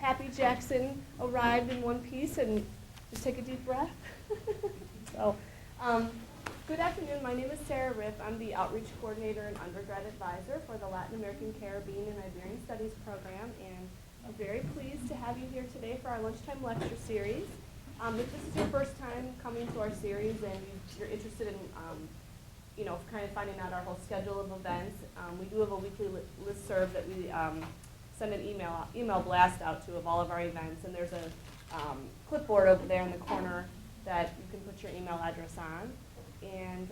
happy Jackson arrived in one piece, and just take a deep breath. Good afternoon. My name is Sarah Riff. I'm the Outreach Coordinator and Undergrad Advisor for the Latin American, Caribbean, and Iberian Studies program, and I'm very pleased to have you here today for our Lunchtime Lecture series. If this is your first time coming to our series and you're interested in kind of finding out our whole schedule of events, we do have a weekly listserv that we send an email blast out to of all of our events, and there's a clipboard over there in the corner that you can put your email address on. And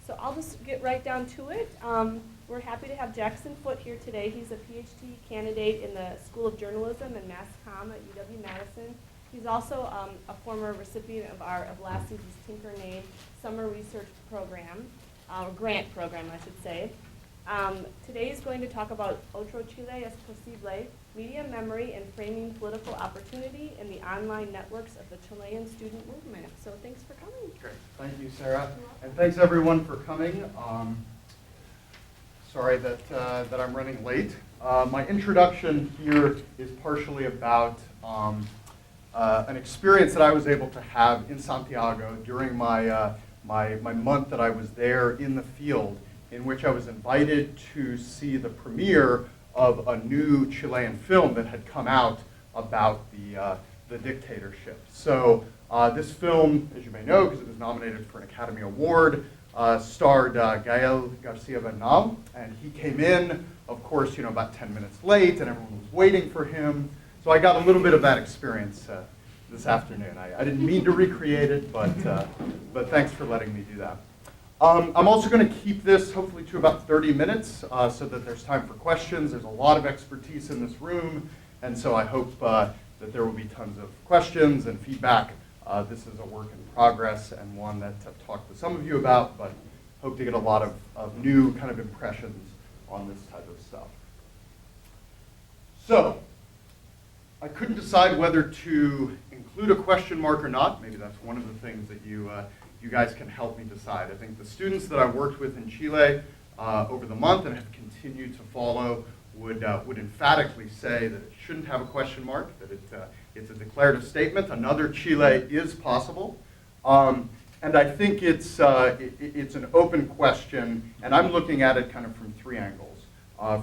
so I'll just get right down to it. We're happy to have Jackson Foote here today. He's a PhD candidate in the School of Journalism and Mass Comm at UW-Madison. He's also a former recipient of last season's Tinker-Nade Summer Research Program, or grant program, I should say. Today he's going to talk about Otro Chile Es Posible, media memory and framing political opportunity in the online networks of the Chilean student movement. So thanks for coming. Great. Thank you, Sarah. And thanks everyone for coming. Sorry that I'm running late. My introduction here is partially about an experience that I was able to have in Santiago during my month that I was there in the field, in which I was invited to see the premiere of a new Chilean film that had come out about the dictatorship. So this film, as you may know, because it was nominated for an Academy Award, starred Gael Garcia Bernal, and he came in, of course, about 10 minutes late, and everyone was waiting for him. So I got a little bit of that experience this afternoon. I didn't mean to recreate it, but thanks for letting me do that. I'm also going to keep this hopefully to about 30 minutes so that there's time for questions. There's a lot of expertise in this room, and so I hope that there will be tons of questions and feedback. This is a work in progress and one that I've talked with some of you about, but hope to get a lot of new kind of impressions on this type of stuff. So I couldn't decide whether to include a question mark or not. Maybe that's one of the things that you guys can help me decide. I think the students that I worked with in Chile over the month and have continued to follow would emphatically say that it shouldn't have a question mark, that it's a declarative statement. Another Chile is possible. And I think it's an open question, and I'm looking at it kind of from three angles.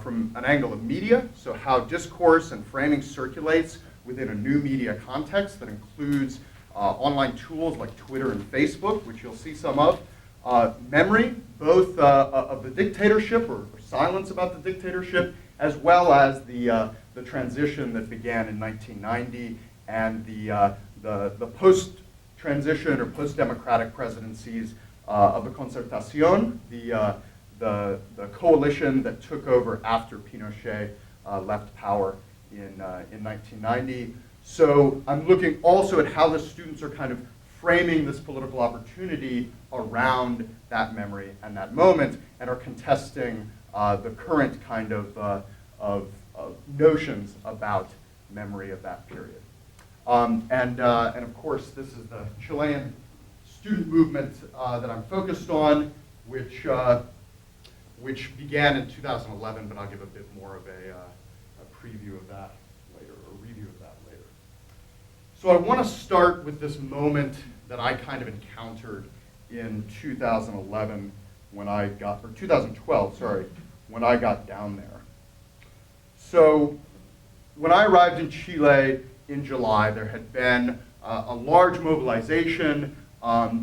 From an angle of media, so how discourse and framing circulates within a new media context that includes online tools like Twitter and Facebook, which you'll see some of. Memory, both of the dictatorship or silence about the dictatorship, as well as the transition that began in 1990 and the post-transition or post-democratic presidencies of the Concertación, the coalition that took over after Pinochet left power in 1990. So I'm looking also at how the students are kind of framing this political opportunity around that memory and that moment, and are contesting the current kind of notions about memory of that period. And of course, this is the Chilean student movement that I'm focused on, which began in 2011, but I'll give a bit more of a preview of that later, or review of that later. So I want to start with this moment that I kind of encountered in 2011 or 2012, sorry, when I got down there. So when I arrived in Chile in July, there had been a large mobilization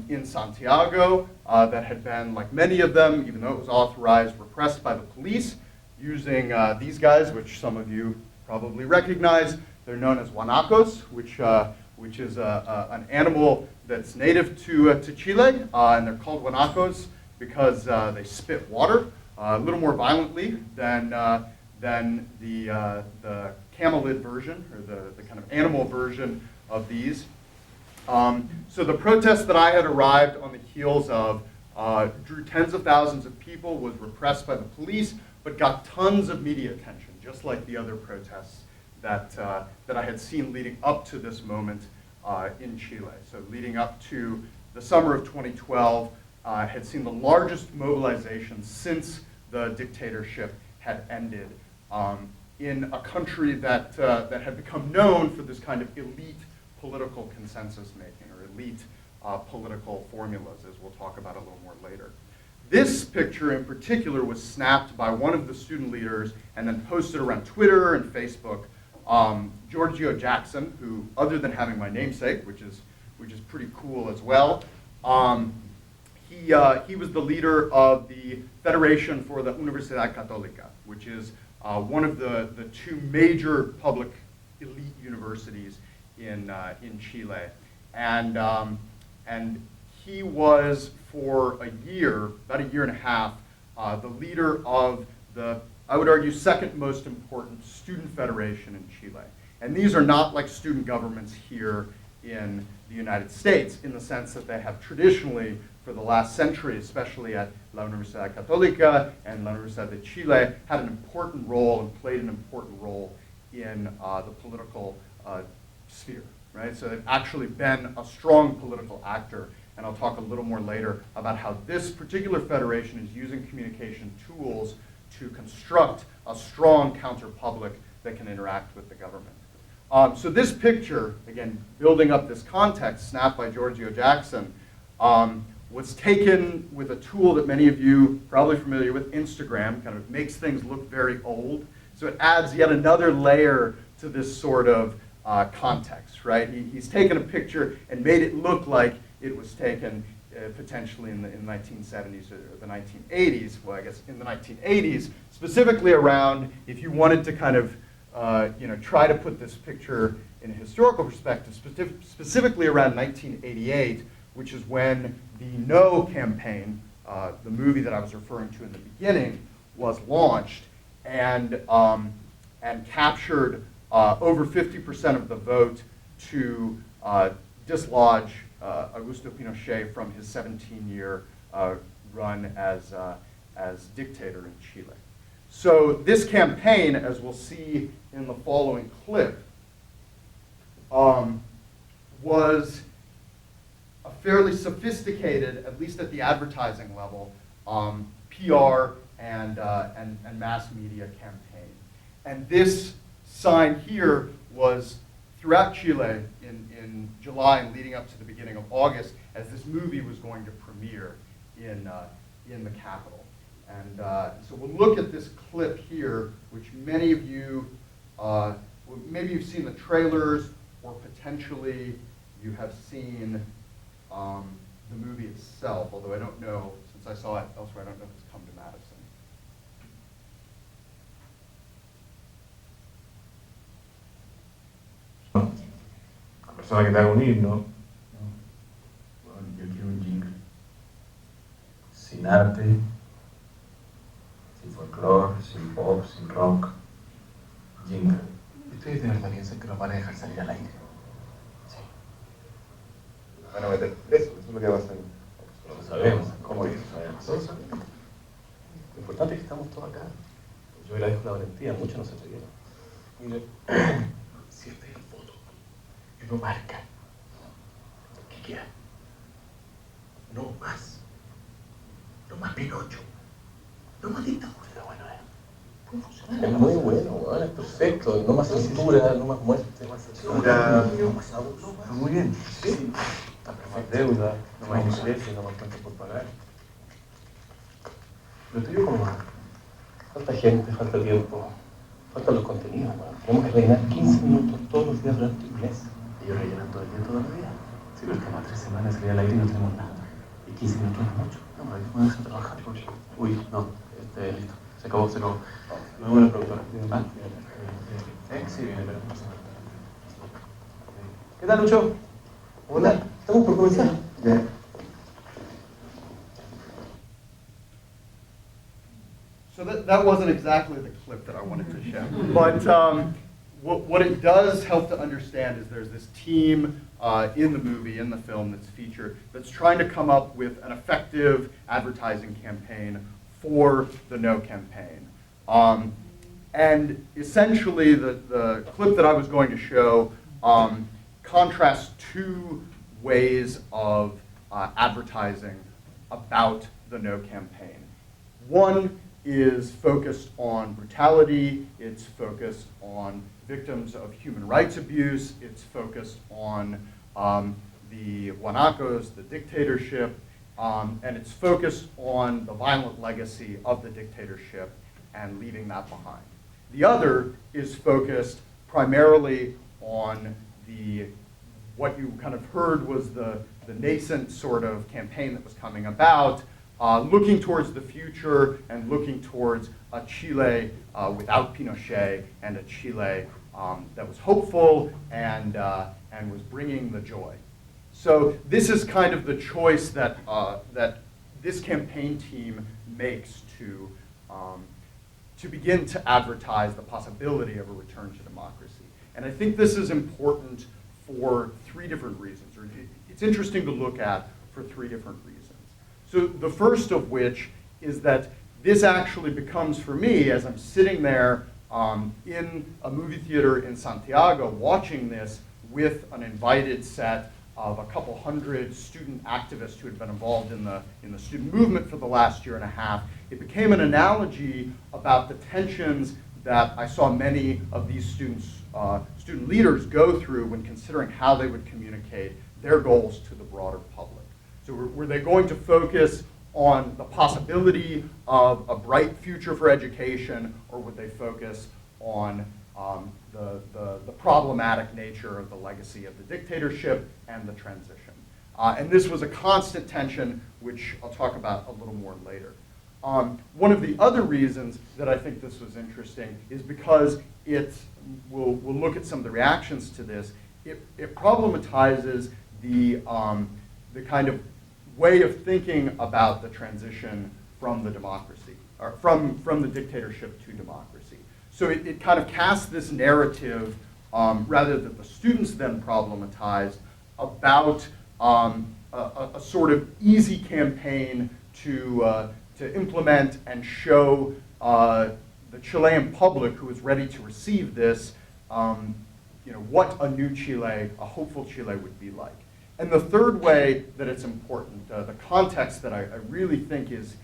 in Santiago that had been, like many of them, even though it was authorized, repressed by the police using these guys, which some of you probably recognize. They're known as guanacos, which is an animal that's native to Chile, and they're called guanacos because they spit water a little more violently than the camelid version, or the kind of animal version of these. So the protest that I had arrived on the heels of drew tens of thousands of people, was repressed by the police, but got tons of media attention, just like the other protests that I had seen leading up to this moment in Chile. So leading up to the summer of 2012, had seen the largest mobilization since the dictatorship had ended in a country that, that had become known for this kind of elite political consensus making, or elite political formulas, as we'll talk about a little more later. This picture in particular was snapped by one of the student leaders and then posted around Twitter and Facebook. Giorgio Jackson, who, other than having my namesake, which is pretty cool as well, he was the leader of the Federation for the Universidad Católica, which is one of the two major public elite universities in Chile. And he was, for a year, about a year and a half, the leader of the, I would argue, second most important student federation in Chile. And these are not like student governments here in the United States, in the sense that they have traditionally, for the last century, especially at La Universidad Católica and La Universidad de Chile, had an important role and played an important role in the political sphere, right? So they've actually been a strong political actor. And I'll talk a little more later about how this particular federation is using communication tools to construct a strong counter-public that can interact with the government. So this picture, again, building up this context, snapped by Giorgio Jackson, was taken with a tool that many of you are probably familiar with, Instagram. Kind of makes things look very old. So it adds yet another layer to this sort of context, right? He's taken a picture and made it look like it was taken potentially in the 1970s or the 1980s. Well, I guess in the 1980s, specifically around, if you wanted to kind of try to put this picture in a historical perspective, specifically around 1988, which is when the No campaign, the movie that I was referring to in the beginning, was launched and captured over 50% of the vote to dislodge Augusto Pinochet from his 17-year run as dictator in Chile. So this campaign, as we'll see in the following clip, was a fairly sophisticated, at least at the advertising level, PR and mass media campaign. And this sign here was throughout Chile in July and leading up to the beginning of August, as this movie was going to premiere in the capital. And so we'll look at this clip here, which many of you, maybe you've seen the trailers, or potentially you have seen the movie itself, although I don't know, since I saw it elsewhere, I don't know if it's come to Madison. La persona que te haga un himno, bueno, yo quiero un jingle. Sin arte, sin folclore, sin pop, sin rock. Jingle. ¿Ustedes de verdad piensan que nos van a dejar salir al aire? Sí. Van a meter preso, eso es lo que va a hacer. Lo sabemos. ¿Cómo es? Sabemos. Lo importante es que estamos todos acá. Yo agradezco la valentía, muchos no se atrevieron. Mire, si esta es la foto, y uno marca, ¿qué queda? No más. No más Pinocho. No más dictadura. Bueno, puede funcionar. Es muy bueno, bueno, es perfecto. No más censura, no más muerte, más censura, no más abuso. Muy bien. Sí. No más deuda, no más intereses, no más cuentas por pagar. Lo tuyo como más. Falta gente, falta tiempo, faltan los contenidos. Tenemos que rellenar 15 minutos todos los días durante un mes. Y yo rellenan todo el día, todos los días. Si lo estamos 3 semanas, salir al aire y no tenemos nada. Y 15 minutos no es mucho. No, pero hay que ponerse a trabajar. Uy, no, listo. Se acabó, se acabó. Nos vemos la productora. ¿Ah? Sí, viene, pero no pasa nada. ¿Qué tal, Lucho? Hola. ¿Estamos por comenzar? Ya. So that wasn't exactly the clip that I wanted to show. But what it does help to understand is there's this team in the movie, in the film that's featured, that's trying to come up with an effective advertising campaign for the No campaign. And essentially the clip that I was going to show contrasts two ways of advertising about the No campaign. One is focused on brutality, it's focused on victims of human rights abuse, it's focused on the guanacos, the dictatorship, and it's focused on the violent legacy of the dictatorship and leaving that behind. The other is focused primarily on what you kind of heard was the nascent sort of campaign that was coming about, looking towards the future and looking towards a Chile without Pinochet and a Chile that was hopeful and was bringing the joy. So this is kind of the choice that this campaign team makes to begin to advertise the possibility of a return to democracy. And I think this is important for three different reasons, or it's interesting to look at for three different reasons. So the first of which is that this actually becomes, for me, as I'm sitting there in a movie theater in Santiago watching this with an invited set of a couple hundred student activists who had been involved in the student movement for the last year and a half, it became an analogy about the tensions that I saw many of these student leaders go through when considering how they would communicate their goals to the broader public. So were they going to focus on the possibility of a bright future for education, or would they focus on the problematic nature of the legacy of the dictatorship and the transition? And this was a constant tension, which I'll talk about a little more later. One of the other reasons that I think this was interesting is because we'll look at some of the reactions to this. It problematizes the kind of way of thinking about the transition from the democracy, or from the dictatorship to democracy. So it kind of casts this narrative, rather that the students then problematized, about a sort of easy campaign to implement and show the Chilean public who is ready to receive this, what a new Chile, a hopeful Chile would be like. And the third way that it's important, the context that I really think is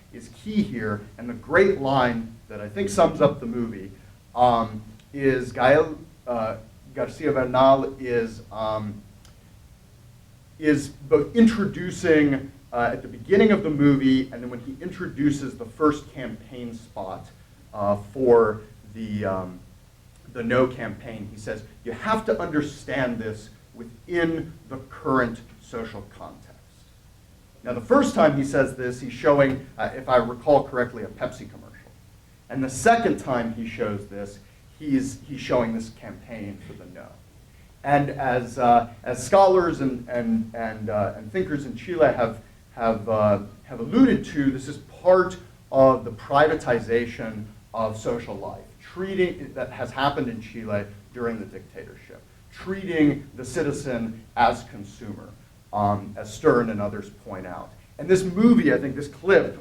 key here, and the great line that I think sums up the movie, is Gael Garcia Bernal is both introducing at the beginning of the movie, and then when he introduces the first campaign spot for the No campaign, he says, you have to understand this within the current social context. Now, the first time he says this, he's showing, if I recall correctly, a Pepsi commercial. And the second time he shows this, he's showing this campaign for the No. And as scholars and thinkers in Chile have alluded to, this is part of the privatization of social life, that has happened in Chile during the dictatorship, treating the citizen as consumer, as Stern and others point out. And this movie, I think this clip,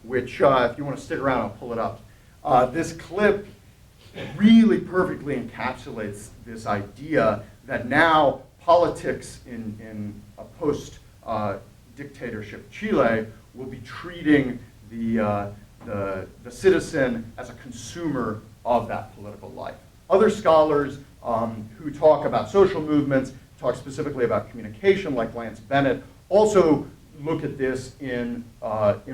which if you want to stick around, I'll pull it up. This clip really perfectly encapsulates this idea that now politics in a post-dictatorship Chile will be treating the citizen as a consumer of that political life. Other scholars who talk about social movements, talk specifically about communication, like Lance Bennett, also look at this in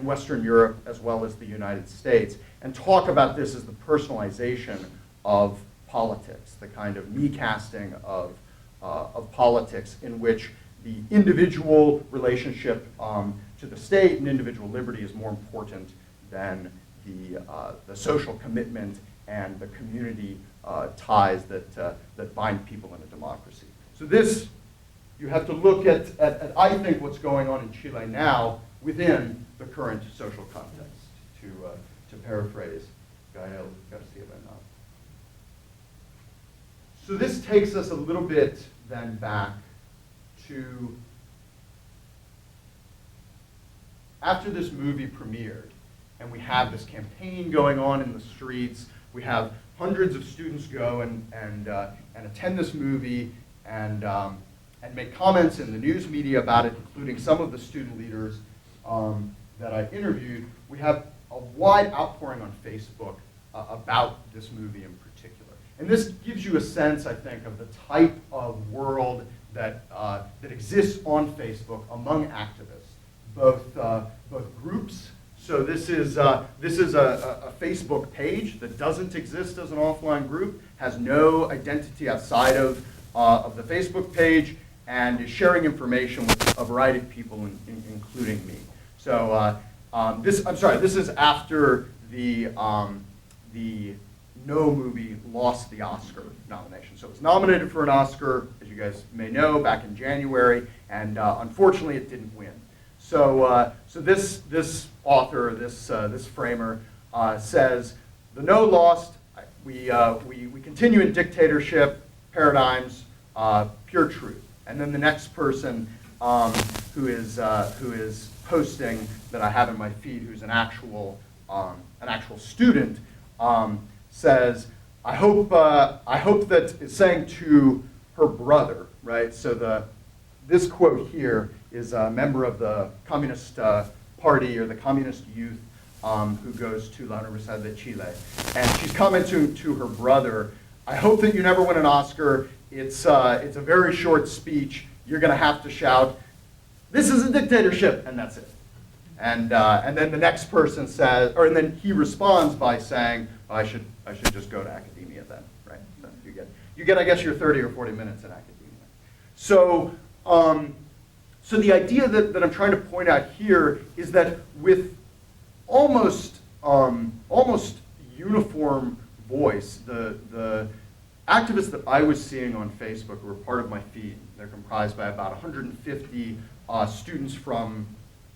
Western Europe as well as the United States, and talk about this as the personalization of politics, the kind of me-casting of politics in which the individual relationship to the state and individual liberty is more important than the social commitment and the community ties that bind people in a democracy. So this, you have to look at I think, what's going on in Chile now within the current social context, to paraphrase Gael Garcia Bernal. So this takes us a little bit then back to after this movie premiered, and we have this campaign going on in the streets. We have hundreds of students go and attend this movie and make comments in the news media about it, including some of the student leaders that I interviewed. We have a wide outpouring on Facebook about this movie in particular. And this gives you a sense, I think, of the type of world that exists on Facebook among activists, both groups. So this is a Facebook page that doesn't exist as an offline group, has no identity outside of the Facebook page, and is sharing information with a variety of people, including me. So this is after the No movie lost the Oscar nomination. So it was nominated for an Oscar, as you guys may know, back in January, and unfortunately it didn't win. So this author, this framer, says the No lost. We continue in dictatorship paradigms, pure truth. And then the next person who is posting that I have in my feed, who's an actual student, says, I hope that it's saying to her brother, right? So this quote here is a member of the Communist Party or the Communist Youth who goes to La Universidad de Chile, and she's commenting to her brother, I hope that you never win an Oscar. It's a very short speech. You're going to have to shout, this is a dictatorship, and that's it. And then the next person says, and then he responds by saying, I should just go to academia then, right? So you get I guess your 30 or 40 minutes in academia. So so the idea that I'm trying to point out here is that with almost uniform voice, the activists that I was seeing on Facebook who were part of my feed, they're comprised by about 150 students from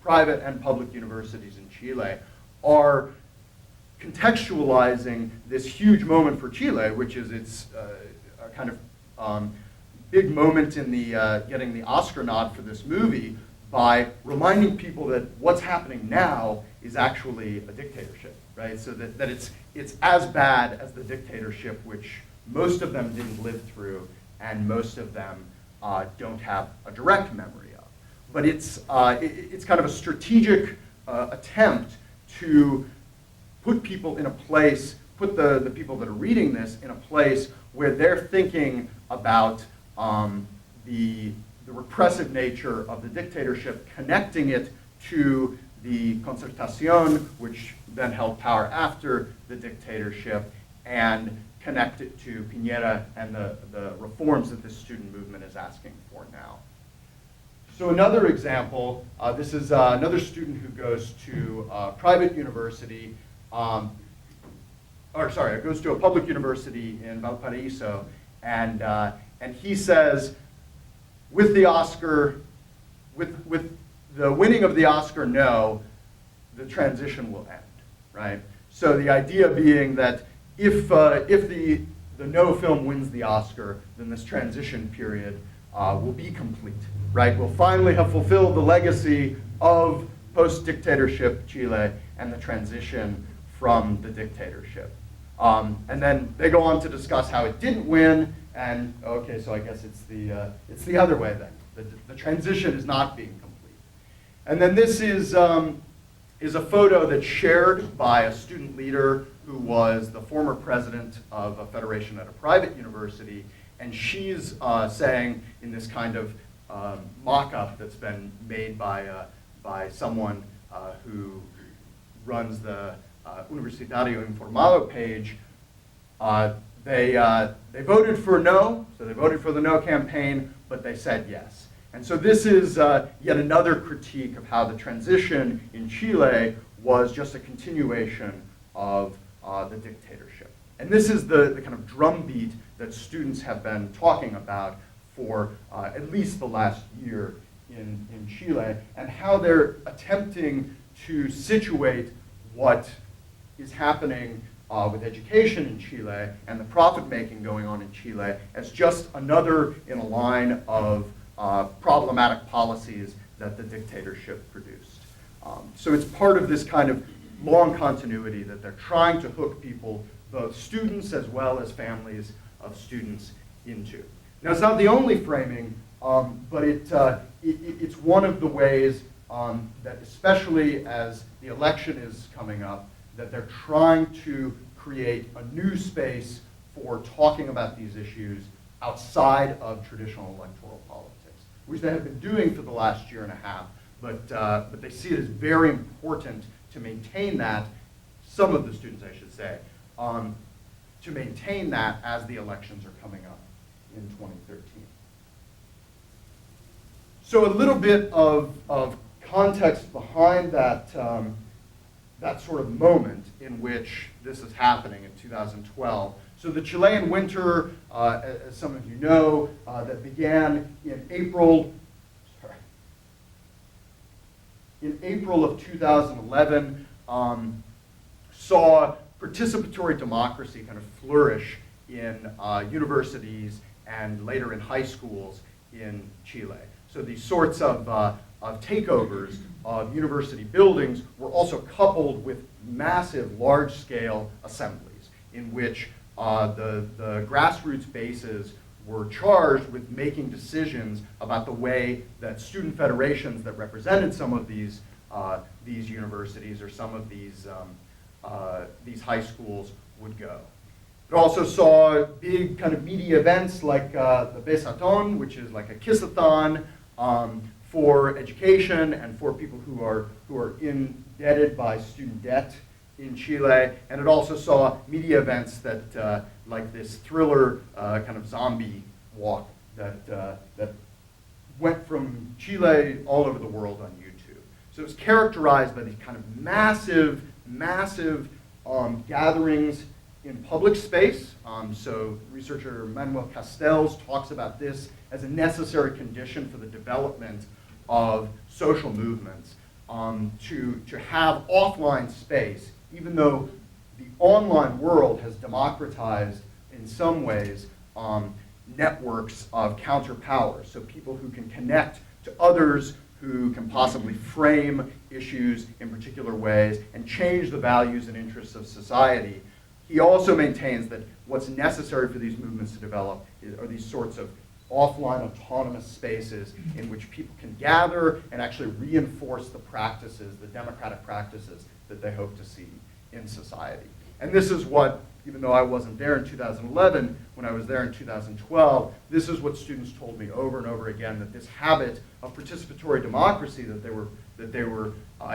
private and public universities in Chile, are contextualizing this huge moment for Chile, which is its a kind of big moment in the getting the Oscar nod for this movie, by reminding people that what's happening now is actually a dictatorship, right? So that it's as bad as the dictatorship which most of them didn't live through, and most of them don't have a direct memory of. But it's kind of a strategic attempt to put people in a place, put the people that are reading this in a place where they're thinking about the repressive nature of the dictatorship, connecting it to the Concertación, which then held power after the dictatorship, and connect it to Piñera and the reforms that this student movement is asking for now. So another example, this is another student who goes to a private university, goes to a public university in Valparaiso, and he says, with the Oscar, with the winning of the Oscar no, the transition will end, right? So the idea being that if the no film wins the Oscar, then this transition period will be complete, right? We'll finally have fulfilled the legacy of post-dictatorship Chile and the transition from the dictatorship. And then they go on to discuss how it didn't win, and okay, so I guess it's the other way then. The transition is not being complete. And then this is a photo that's shared by a student leader who was the former president of a federation at a private university, and she's saying in this kind of mock-up that's been made by someone who runs the Universitario Informado page, they voted for no, so they voted for the no campaign, but they said yes. And so this is yet another critique of how the transition in Chile was just a continuation of the dictatorship. And this is the kind of drumbeat that students have been talking about for at least the last year in Chile, and how they're attempting to situate what is happening with education in Chile and the profit-making going on in Chile as just another in a line of problematic policies that the dictatorship produced. So it's part of this kind of long continuity that they're trying to hook people, both students as well as families of students, into. Now, it's not the only framing, but it's one of the ways that especially as the election is coming up, that they're trying to create a new space for talking about these issues outside of traditional electoral politics, which they have been doing for the last year and a half, but they see it as very important to maintain that, some of the students I should say, to maintain that as the elections are coming up in 2013. So a little bit of context behind that, that sort of moment in which this is happening in 2012. So the Chilean winter, as some of you know, that began in April of 2011, saw participatory democracy kind of flourish in universities and later in high schools in Chile. So these sorts of takeovers of university buildings were also coupled with massive, large-scale assemblies in which the grassroots bases were charged with making decisions about the way that student federations that represented some of these universities or some of these high schools would go. It also saw big kind of media events like the Besathon, which is like a kiss-a-thon for education and for people who are indebted by student debt in Chile. And it also saw media events that like this thriller kind of zombie walk that went from Chile all over the world on YouTube. So it was characterized by these kind of massive gatherings in public space. So researcher Manuel Castells talks about this as a necessary condition for the development of social movements, to have offline space, even though the online world has democratized in some ways networks of counterpowers, so people who can connect to others who can possibly frame issues in particular ways and change the values and interests of society. He also maintains that what's necessary for these movements to develop are these sorts of offline autonomous spaces in which people can gather and actually reinforce the practices, the democratic practices that they hope to see in society. And this is what, even though I wasn't there in 2011, when I was there in 2012, this is what students told me over and over again, that this habit of participatory democracy that they were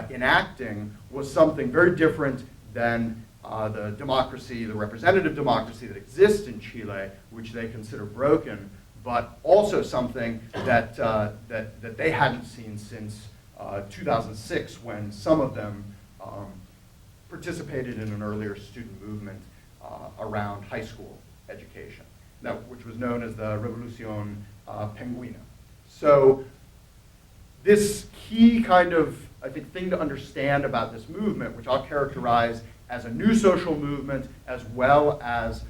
enacting was something very different than the democracy, the representative democracy that exists in Chile, which they consider broken, but also something that they hadn't seen since 2006, when some of them participated in an earlier student movement around high school education, which was known as the Revolución Penguina. So this key kind of, I think, thing to understand about this movement, which I'll characterize as a new social movement as well as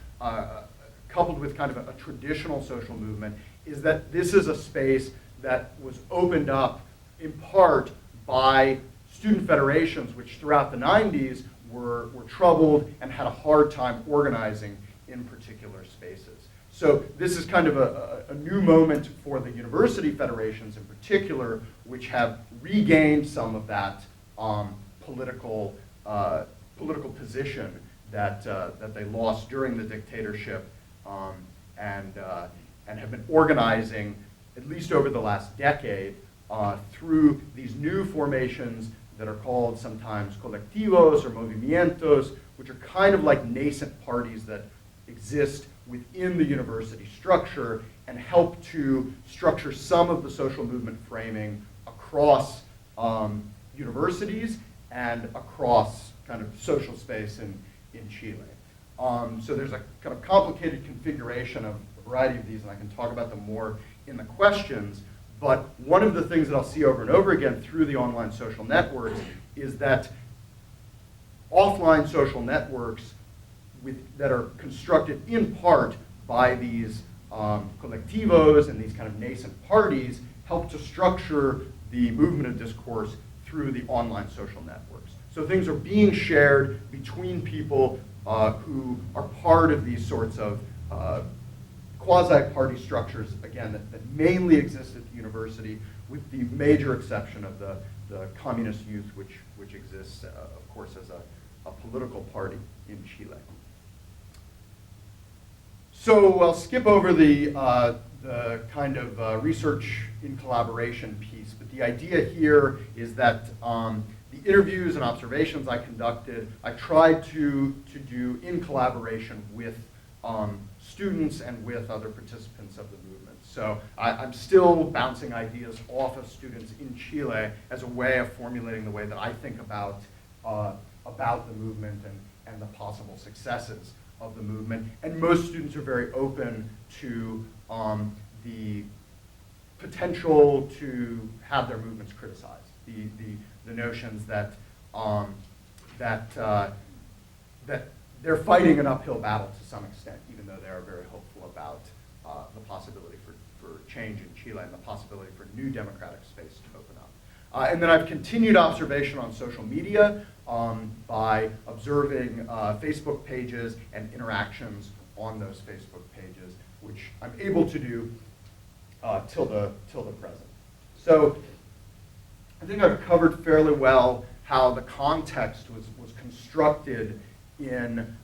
coupled with kind of a traditional social movement, is that this is a space that was opened up in part by student federations, which throughout the 90s were troubled and had a hard time organizing in particular spaces. So this is kind of a new moment for the university federations in particular, which have regained some of that political position that they lost during the dictatorship, and have been organizing, at least over the last decade, through these new formations that are called sometimes colectivos or movimientos, which are kind of like nascent parties that exist within the university structure and help to structure some of the social movement framing across universities and across kind of social space in Chile. So there's a kind of complicated configuration of a variety of these, and I can talk about them more in the questions. But one of the things that I'll see over and over again through the online social networks is that offline social networks that are constructed in part by these colectivos and these kind of nascent parties help to structure the movement of discourse through the online social networks. So things are being shared between people who are part of these sorts of quasi-party structures, again, that mainly exist at the university, with the major exception of the the Communist Youth, which exists, of course, as a political party in Chile. So I'll skip over the kind of research in collaboration piece, but the idea here is that the interviews and observations I conducted, I tried to do in collaboration with students and with other participants of the movement. So I'm still bouncing ideas off of students in Chile as a way of formulating the way that I think about the movement and the possible successes of the movement. And most students are very open to the potential to have their movements criticized. The notions that that they're fighting an uphill battle to some extent, even though they are very hopeful about the possibility for change in Chile and the possibility for new democratic space to open up. And then I've continued observation on social media by observing Facebook pages and interactions on those Facebook pages, which I'm able to do till the present. So I think I've covered fairly well how the context was constructed in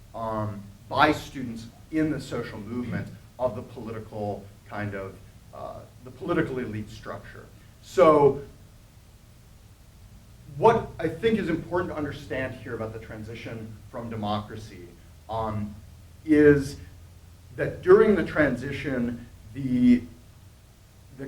by students in the social movement of the political kind of the political elite structure. So what I think is important to understand here about the transition from democracy is that during the transition, the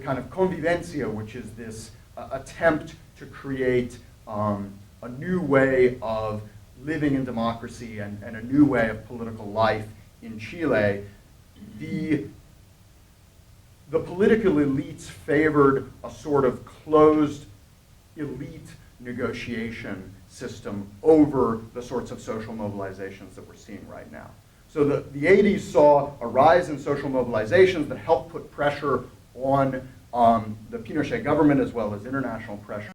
kind of convivencia, which is this attempt to create a new way of living in democracy and a new way of political life in Chile, the political elites favored a sort of closed elite negotiation system over the sorts of social mobilizations that we're seeing right now. So the 80s saw a rise in social mobilizations that helped put pressure on the Pinochet government as well as international pressure